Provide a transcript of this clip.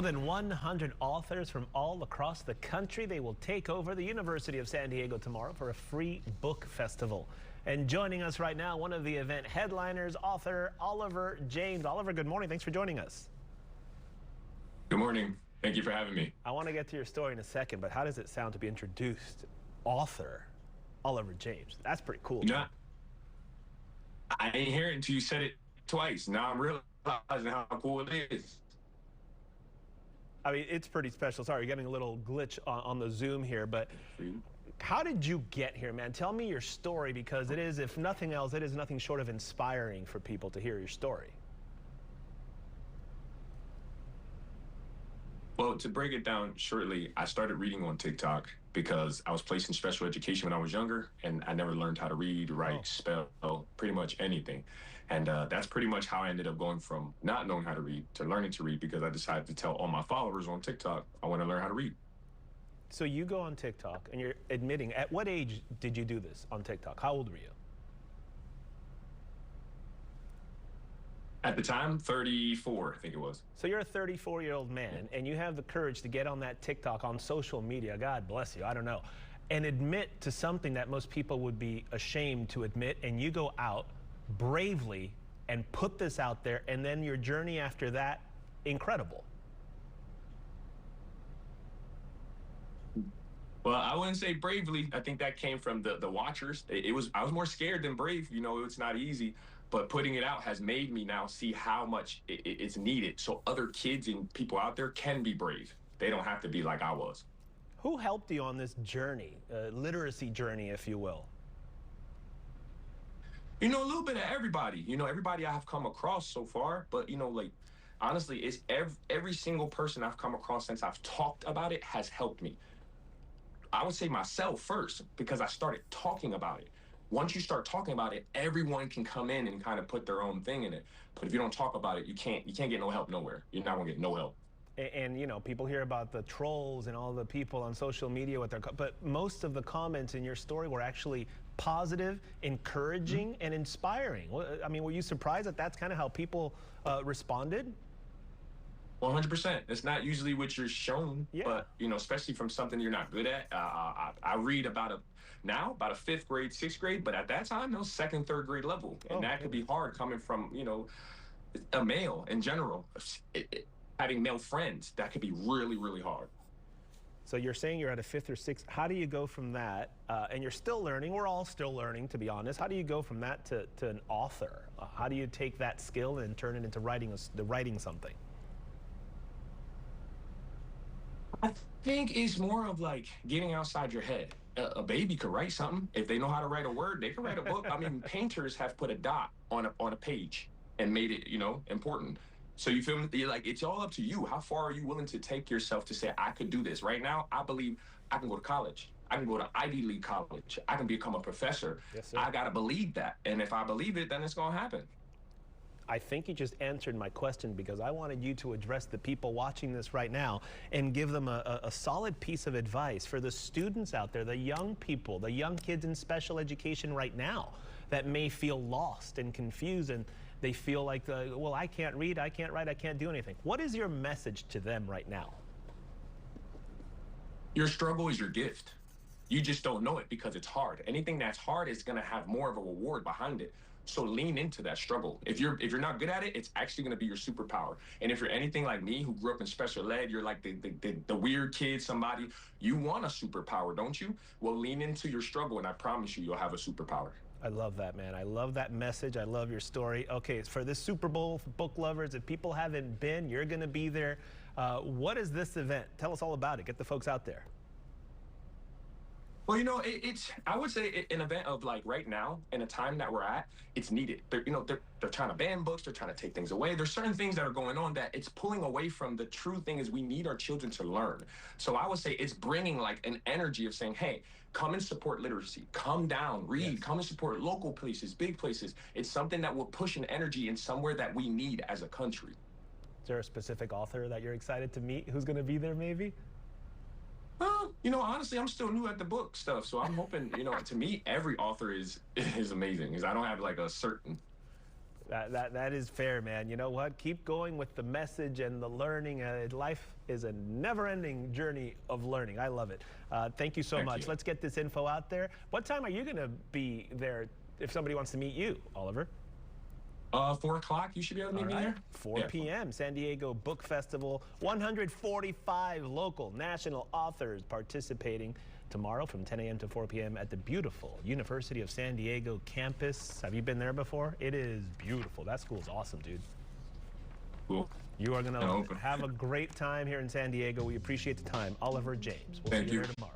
More than 100 authors from all across the country. They will take over the University of San Diego tomorrow for a free book festival. And joining us right now, one of the event headliners, author Oliver James. Oliver, good morning. Thanks for joining us. Good morning. Thank you for having me. I want to get to your story in a second, but how does it sound to be introduced? Author Oliver James. That's pretty cool. You know, I ain't hear it until you said it twice. Now I'm realizing how cool it is. I mean, it's pretty special. Sorry, getting a little glitch on the Zoom here, but how did you get here, man? Tell me your story, because it is, if nothing else, it is nothing short of inspiring for people to hear your story. Well, to break it down shortly, I started reading on TikTok because I was placed in special education when I was younger, and I never learned how to read, write, spell, pretty much anything. And that's pretty much how I ended up going from not knowing how to read to learning to read, because I decided to tell all my followers on TikTok I want to learn how to read. So you go on TikTok and you're admitting, at what age did you do this on TikTok? How old were you? At the time, 34, I think it was. So you're a 34-year-old man, and you have the courage to get on that TikTok on social media, God bless you, I don't know, and admit to something that most people would be ashamed to admit, and you go out bravely and put this out there, and then your journey after that, incredible. Well, I wouldn't say bravely. I think that came from the watchers. I was more scared than brave. You know, it's not easy. But putting it out has made me now see how much it's needed, so other kids and people out there can be brave. They don't have to be like I was. Who helped you on this journey, literacy journey, if you will? You know, a little bit of everybody. You know, everybody I have come across so far. But, you know, like, honestly, it's every single person I've come across since I've talked about it has helped me. I would say myself first, because I started talking about it. Once you start talking about it, everyone can come in and kind of put their own thing in it. But if you don't talk about it, you can't get no help nowhere. You're not gonna get no help. And you know, people hear about the trolls and all the people on social media with their, but most of the comments in your story were actually positive, encouraging, and inspiring. I mean, were you surprised that that's kind of how people responded? 100%. It's not usually what you're shown, yeah. But you know, especially from something you're not good at. I read about a fifth grade, sixth grade, but at that time, it was second, third grade level, and that could be hard coming from, you know, a male in general. Having male friends, that could be really, really hard. So you're saying you're at a fifth or sixth. How do you go from that? And you're still learning. We're all still learning, to be honest. How do you go from that to an author? How do you take that skill and turn it into writing something? I think it's more of like getting outside your head. A baby could write something. If they know how to write a word, they can write a book. I mean, painters have put a dot on a page and made it, you know, important. So you feel me? You're like, it's all up to you. How far are you willing to take yourself to say, I could do this? Right now, I believe I can go to college. I can go to Ivy League college. I can become a professor. Yes, sir. I got to believe that. And if I believe it, then it's going to happen. I think you just answered my question, because I wanted you to address the people watching this right now and give them a solid piece of advice for the students out there, the young people, the young kids in special education right now that may feel lost and confused, and they feel like, well, I can't read, I can't write, I can't do anything. What is your message to them right now? Your struggle is your gift. You just don't know it because it's hard. Anything that's hard is going to have more of a reward behind it. So lean into that struggle. If you're not good at it, it's actually going to be your superpower. And if you're anything like me, who grew up in special ed, you're like the weird kid, somebody, you want a superpower, don't you? Well, lean into your struggle, and I promise you'll have a superpower. I love that, man. I love that message. I love your story. Okay, for this Super Bowl, for book lovers, if people haven't been, you're going to be there. What is this event? Tell us all about it. Get the folks out there. Well, you know, I would say an event of, like, right now, in a time that we're at, it's needed. They're trying to ban books, they're trying to take things away. There's certain things that are going on that it's pulling away from the true thing is we need our children to learn. So I would say it's bringing like an energy of saying, hey, come and support literacy, come down, read, come and support local places, big places. It's something that will push an energy in somewhere that we need as a country. Is there a specific author that you're excited to meet who's going to be there maybe? You know, honestly, I'm still new at the book stuff, so I'm hoping, you know, to me, every author is amazing, because I don't have like a certain. That is fair, man. You know what? Keep going with the message and the learning. Life is a never-ending journey of learning. I love it. Thank you so Thank much. you. Let's get this info out there. What time are you going to be there if somebody wants to meet you, Oliver? 4 o'clock, you should be able to meet me there. 4 p.m. San Diego Book Festival. 145 local national authors participating tomorrow from 10 a.m. to 4 p.m. at the beautiful University of San Diego campus. Have you been there before? It is beautiful. That school's awesome, dude. Cool. You are going to have a great time here in San Diego. We appreciate the time. Oliver James. We'll see you there tomorrow.